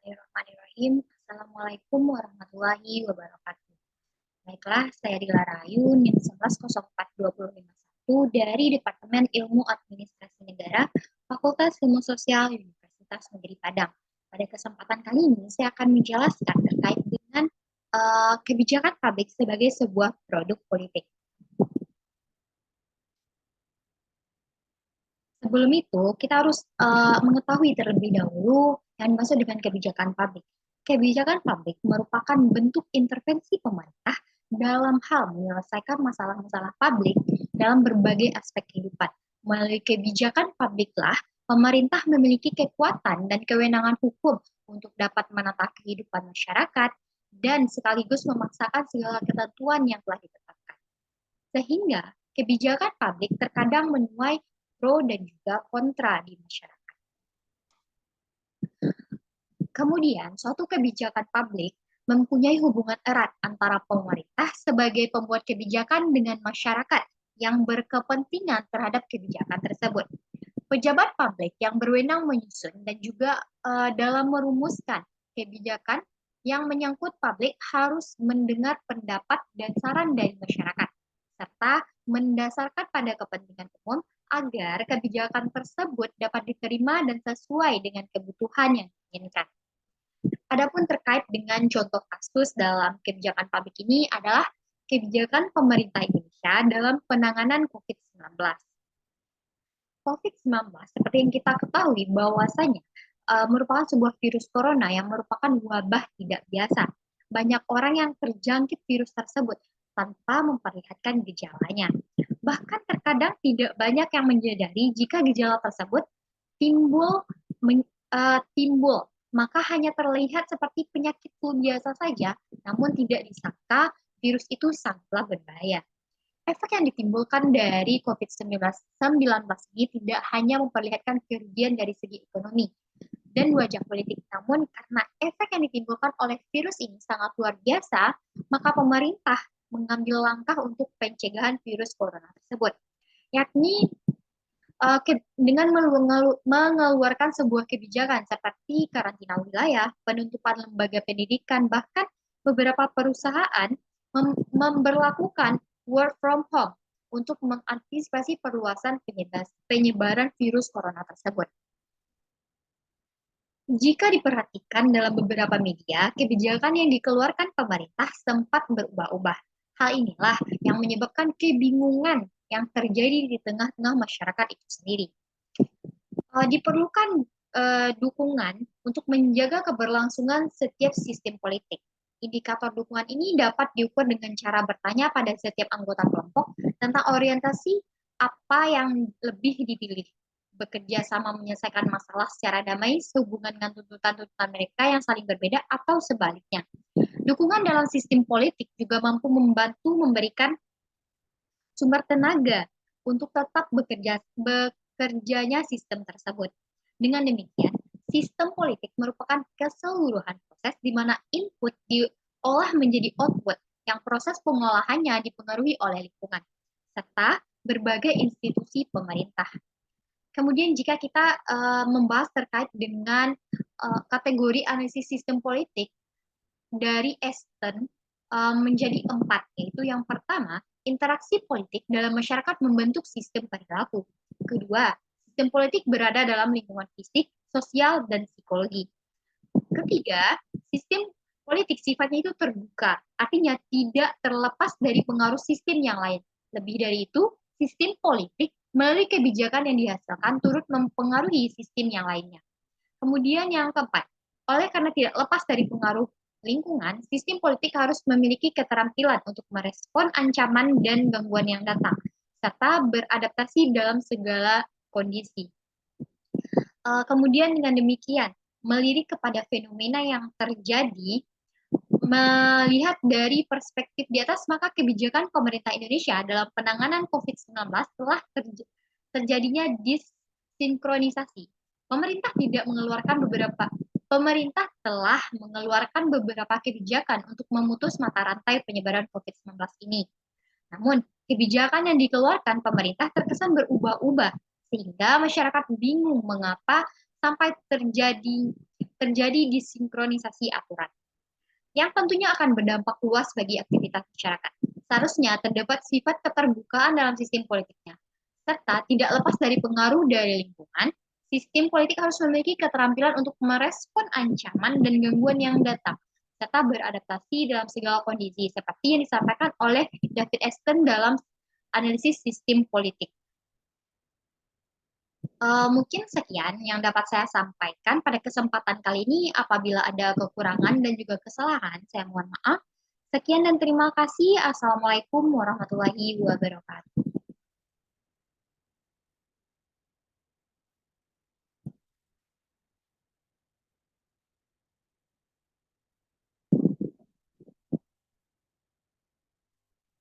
Bismillahirrahmanirrahim. Assalamualaikum warahmatullahi wabarakatuh. Baiklah, saya Dila Rayu, NIM 11042051 dari Departemen Ilmu Administrasi Negara, Fakultas Ilmu Sosial Universitas Negeri Padang. Pada kesempatan kali ini, saya akan menjelaskan terkait dengan kebijakan publik sebagai sebuah produk politik. Sebelum itu, kita harus mengetahui terlebih dahulu yang dimaksud dengan kebijakan publik. Kebijakan publik merupakan bentuk intervensi pemerintah dalam hal menyelesaikan masalah-masalah publik dalam berbagai aspek kehidupan. Melalui kebijakan publiklah, pemerintah memiliki kekuatan dan kewenangan hukum untuk dapat menata kehidupan masyarakat dan sekaligus memaksakan segala ketentuan yang telah ditetapkan. Sehingga kebijakan publik terkadang menuai pro dan juga kontra di masyarakat. Kemudian, suatu kebijakan publik mempunyai hubungan erat antara pemerintah sebagai pembuat kebijakan dengan masyarakat yang berkepentingan terhadap kebijakan tersebut. Pejabat publik yang berwenang menyusun dan juga dalam merumuskan kebijakan yang menyangkut publik harus mendengar pendapat dan saran dari masyarakat, serta mendasarkan pada kepentingan umum agar kebijakan tersebut dapat diterima dan sesuai dengan kebutuhan yang diinginkan. Adapun terkait dengan contoh kasus dalam kebijakan publik ini adalah kebijakan pemerintah Indonesia dalam penanganan COVID-19. COVID-19, seperti yang kita ketahui bahwasanya merupakan sebuah virus corona yang merupakan wabah tidak biasa. Banyak orang yang terjangkit virus tersebut tanpa memperlihatkan gejalanya. Bahkan terkadang tidak banyak yang menyadari jika gejala tersebut timbul, maka hanya terlihat seperti penyakit flu biasa saja, namun tidak disangka virus itu sangatlah berbahaya. Efek yang ditimbulkan dari COVID-19 ini tidak hanya memperlihatkan kerugian dari segi ekonomi dan wajah politik, namun karena efek yang ditimbulkan oleh virus ini sangat luar biasa, maka pemerintah mengambil langkah untuk pencegahan virus corona tersebut, yakni dengan mengeluarkan sebuah kebijakan seperti karantina wilayah, penutupan lembaga pendidikan, bahkan beberapa perusahaan memberlakukan work from home untuk mengantisipasi perluasan penyebaran virus corona tersebut. Jika diperhatikan dalam beberapa media, kebijakan yang dikeluarkan pemerintah sempat berubah-ubah. Hal inilah yang menyebabkan kebingungan yang terjadi di tengah-tengah masyarakat itu sendiri. Diperlukan dukungan untuk menjaga keberlangsungan setiap sistem politik. Indikator dukungan ini dapat diukur dengan cara bertanya pada setiap anggota kelompok tentang orientasi apa yang lebih dipilih, bekerja sama menyelesaikan masalah secara damai sehubungan dengan tuntutan-tuntutan mereka yang saling berbeda atau sebaliknya. Dukungan dalam sistem politik juga mampu membantu memberikan sumber tenaga untuk tetap bekerjanya sistem tersebut. Dengan demikian, sistem politik merupakan keseluruhan proses di mana input diolah menjadi output yang proses pengolahannya dipengaruhi oleh lingkungan, serta berbagai institusi pemerintah. Kemudian jika kita membahas terkait dengan kategori analisis sistem politik dari Easton menjadi 4, yaitu yang pertama, interaksi politik dalam masyarakat membentuk sistem perilaku. Kedua, sistem politik berada dalam lingkungan fisik, sosial, dan psikologi. Ketiga, sistem politik sifatnya itu terbuka, artinya tidak terlepas dari pengaruh sistem yang lain. Lebih dari itu, sistem politik melalui kebijakan yang dihasilkan turut mempengaruhi sistem yang lainnya. Kemudian yang keempat, oleh karena tidak lepas dari pengaruh lingkungan, sistem politik harus memiliki keterampilan untuk merespon ancaman dan gangguan yang datang, serta beradaptasi dalam segala kondisi. Kemudian dengan demikian, melirik kepada fenomena yang terjadi, melihat dari perspektif di atas, maka kebijakan pemerintah Indonesia dalam penanganan COVID-19 telah terjadinya disinkronisasi. Pemerintah telah mengeluarkan beberapa kebijakan untuk memutus mata rantai penyebaran COVID-19 ini. Namun, kebijakan yang dikeluarkan pemerintah terkesan berubah-ubah, sehingga masyarakat bingung mengapa sampai terjadi terjadi disinkronisasi aturan, yang tentunya akan berdampak luas bagi aktivitas masyarakat. Seharusnya terdapat sifat keterbukaan dalam sistem politiknya, serta tidak lepas dari pengaruh dari lingkungan. Sistem politik harus memiliki keterampilan untuk merespon ancaman dan gangguan yang datang, serta beradaptasi dalam segala kondisi, seperti yang disampaikan oleh David Easton dalam analisis sistem politik. Mungkin sekian yang dapat saya sampaikan pada kesempatan kali ini. Apabila ada kekurangan dan juga kesalahan, saya mohon maaf. Sekian dan terima kasih. Assalamualaikum warahmatullahi wabarakatuh.